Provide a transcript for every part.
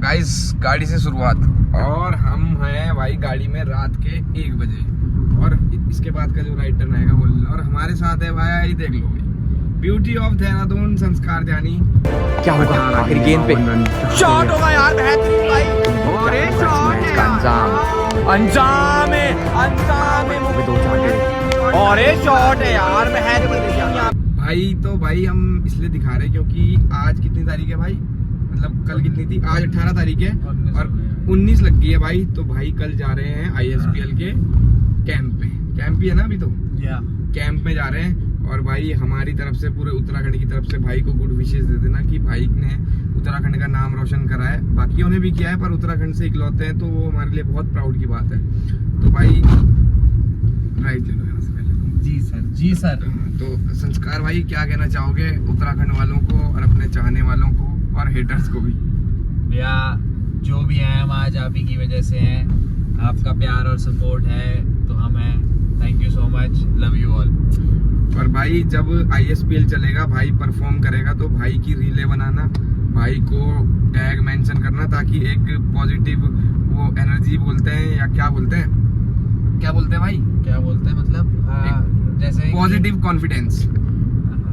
Guys गाड़ी से शुरुआत, और हम हैं भाई गाड़ी में रात के 1 बजे, और इसके बाद का जो राइट टर्न आएगा वो, और हमारे साथ है भाई देख लो ब्यूटी ऑफ देहरादून संस्कार जानी। क्या होगा आखिर गेंद पे शॉट होगा यार, बेहतरीन भाई, और एक शॉट का अंजाम है वो भी 2 चार, और एक शॉट है यार बेहतरीन भाई। तो भाई हम इसलिए दिखा रहे हैं क्योंकि आज कितनी तारीख है भाई, मतलब कल कितनी थी, आज 18 तारीख है और 19 लग गई है भाई। तो भाई कल जा रहे हैं ISPL के कैंप पे, कैंप ही है ना अभी तो, कैंप में जा रहे हैं। और भाई हमारी तरफ से, पूरे उत्तराखंड की तरफ से भाई को गुड विशेष दे देना कि भाई ने उत्तराखंड का नाम रोशन करा है, बाकियों ने भी किया है पर उत्तराखंड से इकलौते हैं, तो वो हमारे लिए बहुत प्राउड की बात है। तो भाई राइट ले लो यहाँ से पहले। जी सर। तो संस्कार भाई क्या कहना चाहोगे उत्तराखंड वालों को और अपने चाहने वालों को और हेटर्स को भी? भैया जो भी हैं हम आज आप ही की वजह से हैं, आपका प्यार और सपोर्ट है तो हम हैं। Thank you so much, love you all. और भाई जब ISPL चलेगा, भाई परफॉर्म करेगा, तो भाई की रीले बनाना, भाई को टैग मेंशन करना, ताकि एक पॉजिटिव वो एनर्जी बोलते हैं या क्या बोलते हैं भाई, क्या बोलते हैं मतलब जैसे पॉजिटिव कॉन्फिडेंस,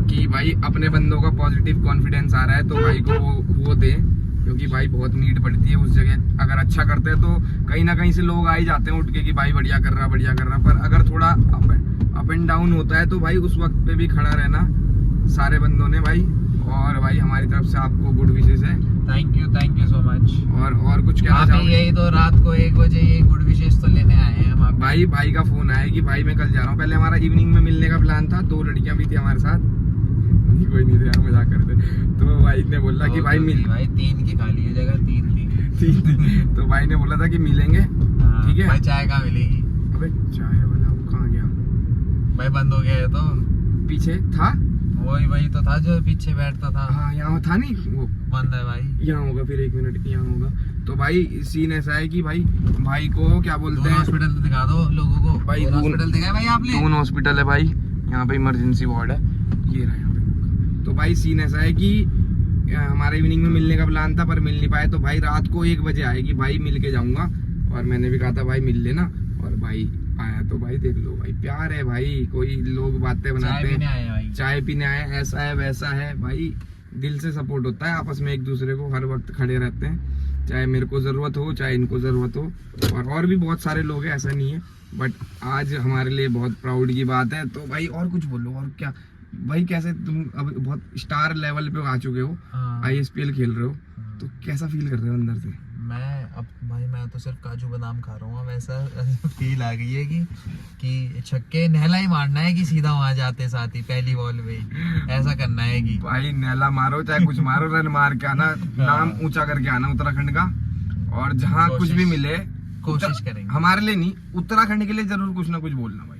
कि भाई अपने बंदों का पॉजिटिव कॉन्फिडेंस आ रहा है तो भाई को वो दे, क्योंकि भाई बहुत नीड पड़ती है उस जगह। अगर अच्छा करते हैं तो कहीं ना कहीं से लोग आ ही जाते हैं उठ के कि भाई बढ़िया कर रहा, पर अगर थोड़ा अप एंड डाउन होता है तो भाई उस वक्त पे भी खड़ा रहना सारे बंदों ने भाई। और भाई हमारी तरफ से आपको गुड विशेस है। Thank you so much. और कुछ कहना चाहोगे? यही तो रात को 1 बजे ये गुड विशेस तो लेने आए हैं हम। भाई का फोन आया कि भाई मैं कल जा रहा हूँ। पहले हमारा इवनिंग में मिलने का प्लान था, 2 लड़कियां भी थी हमारे साथ, कोई नहीं थे, मजाक करते। तो भाई ने बोला कि भाई मिल, भाई 3 की खाली है जगह, 3 थी। तो भाई ने बोला था कि मिलेंगे, ठीक है भाई। चाय कहाँ मिलेगी? अबे चाय वाला वो कहाँ गया भाई, बंद हो गया है तो। पीछे था वही तो था जो पीछे बैठता था। हाँ यहाँ था नहीं, वो बंद है भाई। यहाँ होगा, फिर 1 मिनट यहाँ होगा। तो भाई सीन ऐसा है कि भाई को क्या बोलते हैं, हॉस्पिटल तो दिखा दो लोगों को। भाई हॉस्पिटल दिखाया भाई आपने? 2 हॉस्पिटल है भाई, यहाँ पे इमरजेंसी वार्ड है, ये रहा यहाँ पे। तो भाई सीन ऐसा है कि हमारे इवनिंग में मिलने का प्लान था पर मिल नहीं पाए, तो भाई रात को 1 बजे आएगी, भाई मिल के जाऊंगा। और मैंने भी कहा था भाई मिल लेना, और भाई आया। तो भाई देख लो भाई प्यार है भाई, कोई लोग बातें बनाते हैं चाय पीने आए, ऐसा है वैसा है भाई, दिल से सपोर्ट होता है आपस में, एक दूसरे को हर वक्त खड़े रहते हैं, चाहे मेरे को जरूरत हो चाहे इनको जरूरत हो। और भी बहुत सारे लोग हैं, ऐसा नहीं है, बट आज हमारे लिए बहुत प्राउड की बात है। तो भाई और कुछ बोलो, और क्या भाई, कैसे तुम अब बहुत स्टार लेवल पे आ चुके हो, ISPL खेल रहे हो, तो कैसा फील कर रहे हो अंदर से? मैं तो सिर्फ काजू बादाम खा रहा हूँ, वैसा फील आ गई है कि छक्के नहला ही मारना है, कि सीधा वहां जाते साथ ही पहली बॉल में ऐसा करना है कि भाई नहला मारो चाहे कुछ मारो, रन मार के आना, नाम ऊंचा करके आना उत्तराखंड का। और जहाँ कुछ भी मिले कोशिश करेंगे, हमारे लिए नहीं उत्तराखंड के लिए जरूर कुछ ना कुछ बोलना भाई,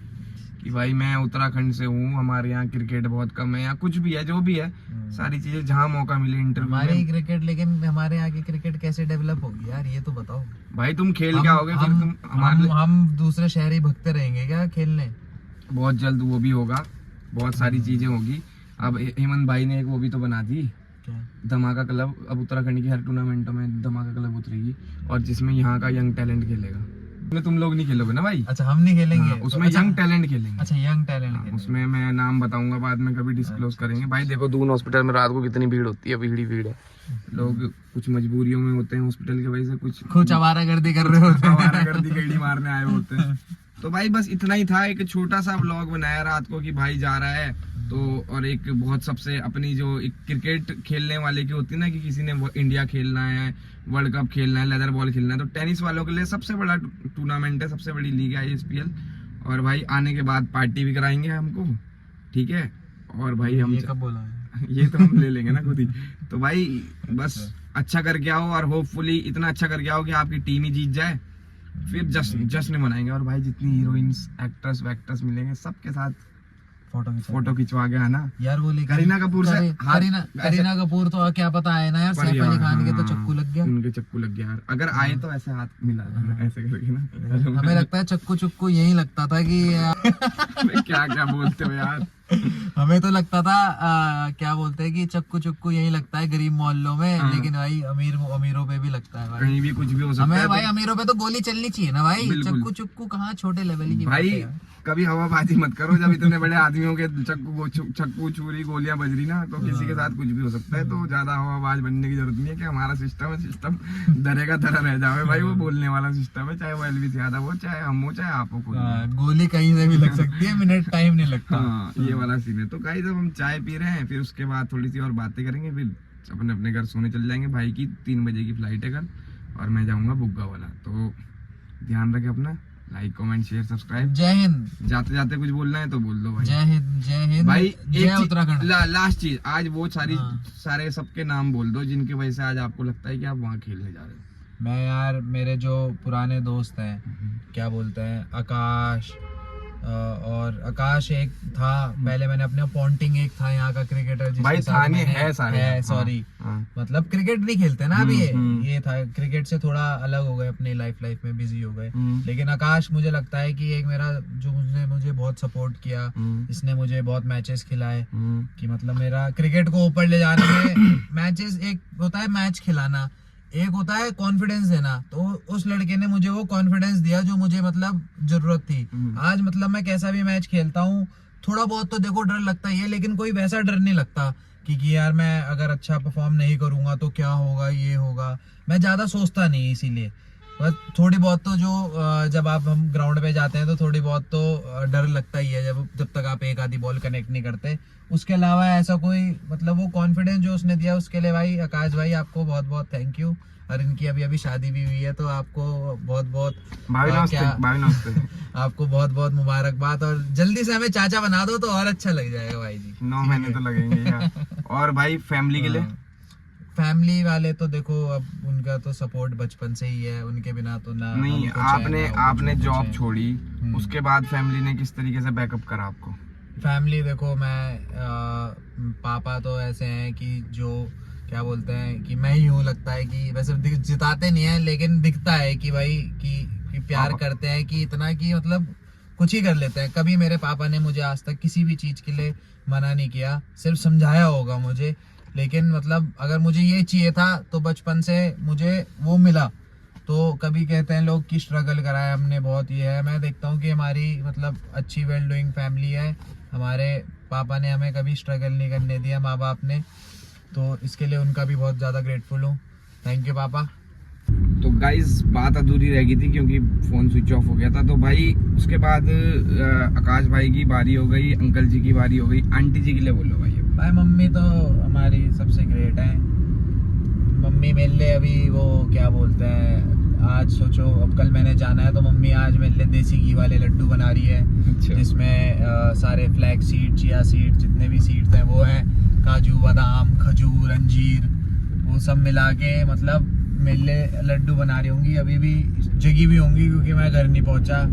कि भाई मैं उत्तराखंड से हूँ, हमारे यहाँ क्रिकेट बहुत कम है, या कुछ भी है, जो भी है सारी चीजें जहाँ मौका मिले इंटरव्यू हमारे ही क्रिकेट। लेकिन हमारे यहाँ की क्रिकेट कैसे डेवलप होगी यार, ये तो बताओ भाई। तुम खेल क्या होगे फिर? तुम हम दूसरे शहर ही भगते रहेंगे क्या खेलने? बहुत जल्द वो भी होगा, बहुत सारी चीजें होगी। अब हेमंत भाई ने एक वो भी तो बना दी, धमाका क्लब। अब उत्तराखंड की हर टूर्नामेंटों में धमाका क्लब उतरेगी, और जिसमें यहाँ का यंग टैलेंट खेलेगा। उसमें तुम लोग नहीं खेलोगे ना भाई? अच्छा, हम नहीं खेलेंगे। हाँ, उसमें यंग टैलेंट खेलेंगे। अच्छा, यंग टैलेंट। उसमें मैं नाम बताऊंगा बाद में, कभी डिस्क्लोज करेंगे। भाई देखो दून हॉस्पिटल में रात को कितनी भीड़ होती है, भीड़ है। लोग कुछ मजबूरियों में होते हैं हॉस्पिटल की वजह से, कुछ आवारागर्दी कर रहे होते हैं, आवारागर्दी गेड़ी मारने आए होते हैं। तो भाई बस इतना ही था, एक छोटा सा व्लॉग बनाया रात को कि भाई जा रहा है तो। और एक बहुत सबसे अपनी जो एक क्रिकेट खेलने वाले की होती है ना, कि किसी ने इंडिया खेलना है, वर्ल्ड कप खेलना है, लेदर बॉल खेलना है, तो टेनिस वालों के लिए सबसे बड़ा टूर्नामेंट है, सबसे बड़ी लीग है ISPL। और भाई आने के बाद पार्टी भी कराएंगे हमको, ठीक है? और भाई हम ये कब बोला है? ये तो हम ले लेंगे ना खुद ही। तो भाई बस अच्छा करके आओ, और होपफुली इतना अच्छा करके आओ कि आपकी टीम ही जीत जाए, फिर जश्न मनाएंगे। और भाई जितनी हीरोइंस, एक्टर्स वैक्टर्स मिलेंगे सबके साथ फोटो खिंचवा के आना यार। वो करीना कपूर से, करीना कपूर तो क्या पता है ना यार, सैफ अली खान के तो चक्कू लग गया, उनके चक्कू लग गया यार। अगर आए तो ऐसे हाथ मिला ऐसे करके ना। हमें लगता है चक्कू यही लगता था कि क्या बोलते हो यार। हमें तो लगता था क्या बोलते हैं कि चक्कू यही लगता है गरीब मोहल्लों में, लेकिन भाई अमीरों पे भी लगता है कहीं भी कुछ भी हो सकता हमें है। भाई अमीरों पे तो गोली चलनी चाहिए ना भाई, बिल्कुल। चक्कू चुक्कू कहाँ छोटे लेवल की भाई बातें हैं। कभी हवाबाजी मत करो, जब इतने बड़े आदमियों के चक्कू छुरी गोलियां बज रही ना, तो किसी के साथ कुछ भी हो सकता है। तो ज्यादा हवाबाज बनने की जरूरत नहीं है कि हमारा सिस्टम है, सिस्टम डरे का डरा रह जावे भाई। वो बोलने वाला सिस्टम है, चाहे वो एलवी यादव हो, चाहे हम हो, चाहे आप हो, कोई नहीं। गोली कहीं से भी लग सकती है, मिनट टाइम नहीं लगता। हाँ, ये वाला सीन है। तो गाइस जब हम चाय पी रहे हैं, फिर उसके बाद थोड़ी सी और बातें करेंगे, फिर अपने अपने घर सोने चल जाएंगे। भाई की 3 बजे की फ्लाइट है कल, और मैं जाऊंगा बुग्गा वाला। तो ध्यान रखें अपना, लाइक कमेंट शेयर सब्सक्राइब। जय हिंद। जाते जाते कुछ बोलना है तो बोल दो भाई। जय हिंद, जय हिंद भाई जय उत्तराखंड। लास्ट चीज, आज वो हाँ। सारे सबके नाम बोल दो जिनकी वजह से आज आपको लगता है कि आप वहाँ खेलने जा रहे हो। मैं यार, मेरे जो पुराने दोस्त हैं, क्या बोलते हैं, आकाश, और आकाश एक था पहले, मैंने अपने पॉन्टिंग एक था यहाँ का क्रिकेटर जिसके भाई साथ थाने मैंने- है सारे। है, सॉरी, हाँ। मतलब क्रिकेट नहीं खेलते ना अभी हम्म। ये था, क्रिकेट से थोड़ा अलग हो गए, अपनी लाइफ में बिजी हो गए। हम्म। लेकिन आकाश मुझे लगता है कि एक मेरा जो मुझे बहुत सपोर्ट किया, इसने मुझे बहुत मैचेस खिलाए, कि मतलब मेरा क्रिकेट को ऊपर ले जाने में मैचेस, एक होता है मैच खिलाना, एक होता है कॉन्फिडेंस देना। तो उस लड़के ने मुझे वो कॉन्फिडेंस दिया जो मुझे मतलब जरूरत थी। आज मतलब मैं कैसा भी मैच खेलता हूँ, थोड़ा बहुत तो देखो डर लगता ही है, लेकिन कोई वैसा डर नहीं लगता कि यार मैं अगर अच्छा परफॉर्म नहीं करूंगा तो क्या होगा, ये होगा, मैं ज्यादा सोचता नहीं। इसीलिए बस थोड़ी बहुत तो जो जब हम ग्राउंड पे जाते हैं तो थोड़ी बहुत तो डर लगता ही है, जब तक आप एक आधी बॉल कनेक्ट नहीं करते। उसके अलावा ऐसा कोई मतलब वो कॉन्फिडेंस जो उसने दिया, उसके लिए भाई आकाश भाई आपको बहुत बहुत थैंक यू। और इनकी अभी शादी भी हुई है, तो आपको बहुत बहुत भाई नमस्ते। आपको बहुत बहुत मुबारकबाद, और जल्दी से हमें चाचा बना दो तो और अच्छा लग जाएगा भाई जी। 9 महीने तो लगेंगे यार। और भाई फैमिली के लिए, फैमिली वाले तो देखो अब उनका तो सपोर्ट बचपन से ही है, उनके बिना तो ना नहीं, हमको चैन, ना आपने उनको जॉब चैन। छोड़ी, उसके बाद फैमिली ने किस तरीके से बैकअप करा आपको? फैमिली देखो, मैं पापा तो ऐसे हैं कि जो क्या बोलते हैं कि मैं ही हूँ, लगता है कि वैसे जिताते नहीं है, लेकिन दिखता है कि भाई कि प्यार करते हैं, कि इतना कि मतलब कुछ ही कर लेते हैं। कभी मेरे पापा ने मुझे आज तक किसी भी चीज के लिए मना नहीं किया, सिर्फ समझाया होगा मुझे। लेकिन मतलब अगर मुझे ये चाहिए था तो बचपन से मुझे वो मिला। तो कभी कहते हैं लोग कि स्ट्रगल करा है हमने बहुत, ये है। मैं देखता हूँ कि हमारी मतलब अच्छी वेल डूइंग फैमिली है, हमारे पापा ने हमें कभी स्ट्रगल नहीं करने दिया, माँ बाप ने। तो इसके लिए उनका भी बहुत ज़्यादा ग्रेटफुल हूँ। थैंक यू पापा। तो गाइस बात अधूरी रह गई थी क्योंकि फोन स्विच ऑफ हो गया था। तो भाई उसके बाद आकाश भाई की बारी हो गई, अंकल जी की बारी हो गई, आंटी जी के लिए बोलो भाई। भाई मम्मी तो हमारी सबसे ग्रेट है। मम्मी मेरे लिए अभी वो क्या बोलते हैं, आज सोचो अब कल मैंने जाना है तो मम्मी आज मेरे लिए देसी घी वाले लड्डू बना रही है, जिसमें सारे फ्लैग सीड, चिया सीड, जितने भी सीड्स हैं वो हैं, काजू बादाम खजूर अंजीर, वो सब मिला के मतलब मेरे लिए लड्डू बना रही होंगी। अभी भी जगी भी होंगी क्योंकि मैं घर नहीं पहुंचा।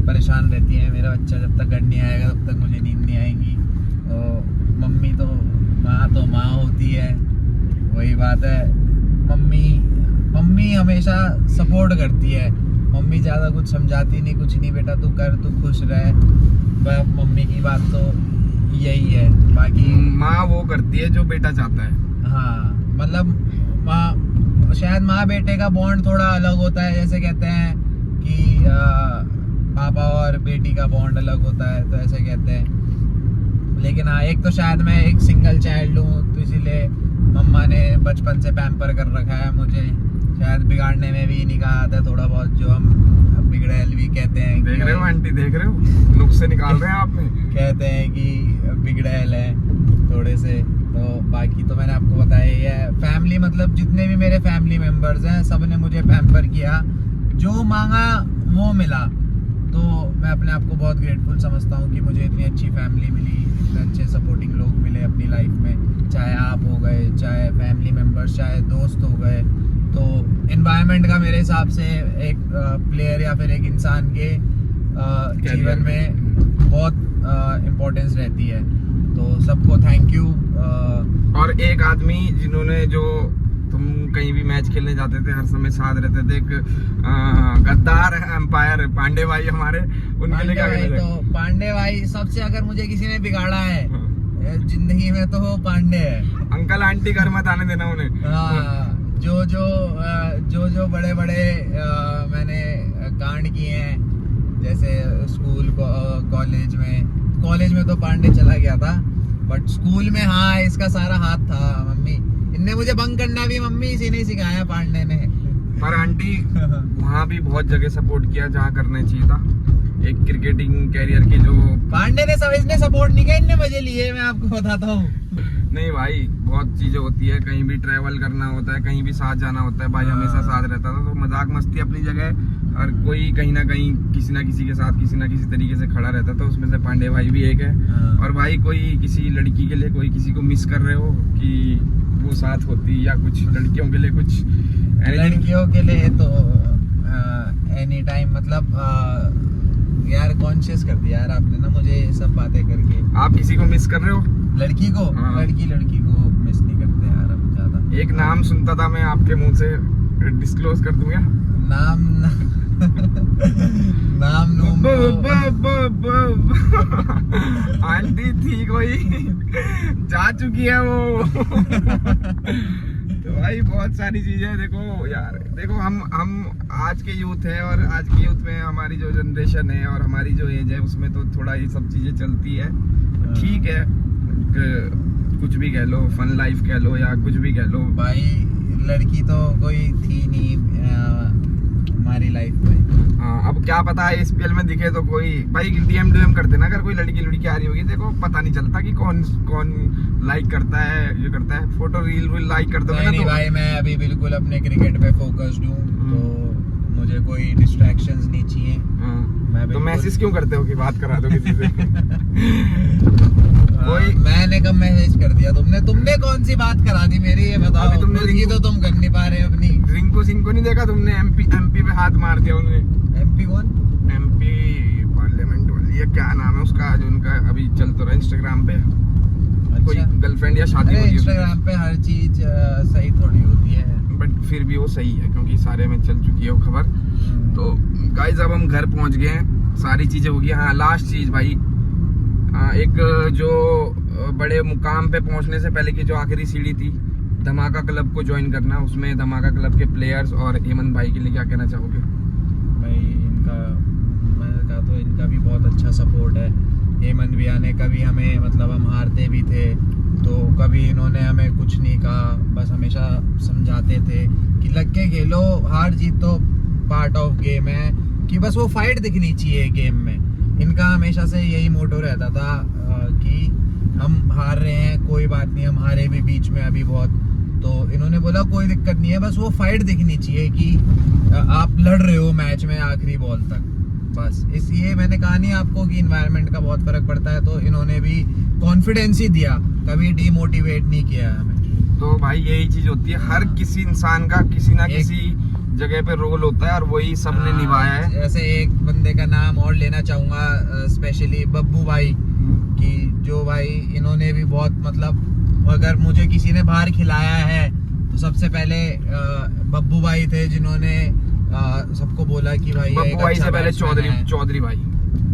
परेशान रहती है, मेरा बच्चा जब तक घर नहीं आएगा तब तक मुझे नींद नहीं आएगी। मम्मी तो माँ होती है, वही बात है। मम्मी हमेशा सपोर्ट करती है। मम्मी ज़्यादा कुछ समझाती नहीं, कुछ नहीं, बेटा तू कर, तू खुश रह। मम्मी की बात तो यही है। बाकी माँ वो करती है जो बेटा चाहता है। हाँ, मतलब शायद माँ बेटे का बॉन्ड थोड़ा अलग होता है, जैसे कहते हैं कि पापा और बेटी का बॉन्ड अलग होता है, तो ऐसे कहते हैं। लेकिन हाँ, एक तो शायद मैं एक सिंगल चाइल्ड हूँ, तो इसीलिए मम्मा ने बचपन से पैम्पर कर रखा है मुझे। शायद बिगाड़ने में भी नहीं कहा आता थोड़ा बहुत, जो हम बिगड़ैल भी कहते हैं। देख रहे हो आंटी, देख रहे हो नुक्से निकाल रहे हैं आपने। कहते हैं कि बिगड़ैल है थोड़े से। तो बाकी तो मैंने आपको बताया ही है। फैमिली मतलब जितने भी मेरे फैमिली मेंबर्स हैं, सब ने मुझे पैम्पर किया, जो मांगा वो मिला। तो मैं अपने आप को बहुत ग्रेटफुल समझता हूँ कि मुझे इतनी अच्छी फैमिली मिली, इतने अच्छे सपोर्टिंग लोग मिले अपनी लाइफ में, चाहे आप हो गए, चाहे फैमिली मेंबर्स, चाहे दोस्त हो गए। तो एनवायरनमेंट का मेरे हिसाब से एक प्लेयर या फिर एक इंसान के जीवन में बहुत इम्पोर्टेंस रहती है। तो सबको थैंक यू। और एक आदमी जिन्होंने, जो तुम कहीं भी मैच खेलने जाते थे हर समय साथ रहते थे, एक गद्दार एम्पायर पांडे भाई हमारे, उनके लिए क्या कहना तो पांडे भाई सबसे, अगर मुझे किसी ने बिगाड़ा है जिंदगी में तो वो पांडे है। अंकल आंटी घर मत आने देना उन्हें। हाँ, जो बड़े मैंने कांड किए हैं, जैसे स्कूल कॉलेज में तो पांडे चला गया था, बट स्कूल में हाँ इसका सारा हाथ था। मम्मी इनने मुझे बंक करना भी मम्मी इसी ने सिखाया, पांडे ने। पर आंटी वहाँ भी बहुत जगह सपोर्ट किया जहाँ करना चाहिए था। एक क्रिकेटिंग कैरियर के जो पांडे ने इसने सपोर्ट नहीं किया, इनने मजे लिए, मैं आपको बताता हूँ। नहीं भाई, बहुत चीजें होती है, कहीं भी ट्रैवल करना होता है, कहीं भी साथ जाना होता है, भाई हमेशा साथ रहता था। तो मजाक मस्ती अपनी जगह, और कोई कहीं ना कहीं किसी ना किसी के साथ किसी ना किसी तरीके से खड़ा रहता था। उसमें से पांडे भाई भी एक है। और भाई कोई किसी लड़की के लिए कोई किसी को मिस कर रहे हो कि वो साथ होती, या कुछ लड़कियों के लिए कुछ, लड़कियों के लिए तो एनी टाइम, मतलब यार कॉन्शियस कर दिया यार आपने ना मुझे सब बातें करके। आप किसी को मिस कर रहे हो? लड़की को? हाँ। लड़की को मिस नहीं करते यार हम ज्यादा। एक नाम सुनता था मैं आपके मुंह से, डिस्क्लोज कर दूंगा नाम आंटी थी कोई, जा चुकी है वो। तो भाई बहुत सारी चीजें देखो यार, देखो हम आज के यूथ है, और आज के यूथ में हमारी जो जनरेशन है और हमारी जो एज है उसमें तो थोड़ा ये सब चीजें चलती है। ठीक है, कुछ भी कह लो, फन लाइफ कह लो या कुछ भी कह लो। भाई लड़की तो कोई थी नहीं हमारी लाइफ में। हाँ, अब क्या पता है SPL में दिखे तो कोई भाई DM करते ना, अगर कोई लड़की आ रही होगी, देखो पता नहीं चलता कि कौन लाइक करता है, ये करता है, फोटो रील लाइक करते हो ना। नहीं तो भाई मैं अभी बिल्कुल अपने क्रिकेट पे फोकस्ड हूँ, तो मुझे कोई डिस्ट्रैक्शंस नहीं चाहिए। मैं तो मैसेज क्यों करते हो कि बात करा दो किसी से? कोई मैंने कब मैसेज कर दिया? तुमने कौन सी बात करा दी मेरी, ये बताओ। अभी तुमने रिंकू तो तुम कर नहीं पा रहे अपनी। रिंकू सिंह को नहीं देखा तुमने? MP पे हाथ मार दिया उन्होंने। MP कौन? MP पार्लियामेंट वाली, ये क्या नाम है उसका, जो उनका अभी चल तो रहा है इंस्टाग्राम पे। कोई गर्लफ्रेंड या शादी होती है इंस्टाग्राम पे, हर चीज सही थोड़ी होती है, बट फिर भी वो सही है क्योंकि सारे में चल चुकी है वो खबर। तो गाइस अब हम घर पहुंच गए हैं, सारी चीजें हो गई। हाँ, लास्ट चीज भाई, एक जो बड़े मुकाम पे पहुंचने से पहले की जो आखिरी सीढ़ी थी, धमाका क्लब को ज्वाइन करना। उसमें धमाका क्लब के प्लेयर्स और हेमंत भाई के लिए क्या कहना चाहोगे? भाई मैंने कहा तो इनका भी बहुत अच्छा सपोर्ट है। हेमंत भैया ने कभी हमें, मतलब हम हारते भी थे तो कभी इन्होंने हमें कुछ नहीं कहा, बस हमेशा समझाते थे कि लग के खेलो, हार जीत तो पार्ट ऑफ गेम है, कि बस वो फाइट दिखनी चाहिए गेम में। इनका हमेशा से यही मोटो रहता था कि हम हार रहे हैं कोई बात नहीं, हम हारे भी बीच में अभी बहुत, तो इन्होंने बोला कोई दिक्कत नहीं है, बस वो फाइट दिखनी चाहिए कि आप लड़ रहे हो मैच में आखिरी बॉल तक, बस। इसलिए मैंने कहा नहीं आपको कि इन्वायरमेंट का बहुत फर्क पड़ता है, तो इन्होंने भी कॉन्फिडेंस ही दिया, कभी डीमोटिवेट नहीं किया हमें। तो भाई यही चीज होती है, हर किसी इंसान का किसी ना किसी जगह पे रोल होता है और वही सबने निभाया है। जैसे एक बंदे का नाम और लेना चाहूंगा स्पेशली, बब्बू भाई, कि जो भाई इन्होंने भी बहुत, मतलब अगर मुझे किसी ने बाहर खिलाया है तो सबसे पहले बब्बू भाई थे, जिन्होंने सबको बोला कि भाई बब्बू भाई से पहले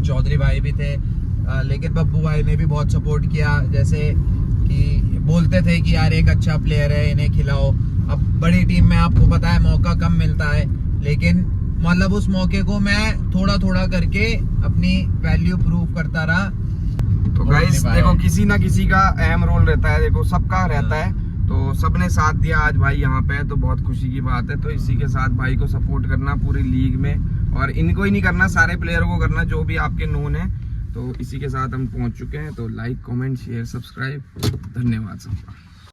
चौधरी भाई भी थे, लेकिन बब्बू भाई ने भी बहुत सपोर्ट किया। जैसे कि बोलते थे कि यार एक अच्छा प्लेयर है, इन्हें खिलाओ। अब बड़ी टीम में आपको पता है मौका कम मिलता है, लेकिन मतलब उस मौके को मैं थोड़ा थोड़ा करके अपनी वैल्यू प्रूव करता रहा। तो गाइस देखो, किसी ना किसी का अहम रोल रहता है, देखो सबका रहता है, तो सबने साथ दिया। आज भाई यहाँ पे है तो बहुत खुशी की बात है। तो इसी के साथ भाई को सपोर्ट करना पूरी लीग में, और इनको ही नहीं करना, सारे प्लेयरों को करना जो भी आपके नोन है। तो इसी के साथ हम पहुंच चुके हैं। तो लाइक, कमेंट, शेयर, सब्सक्राइब, धन्यवाद सबका।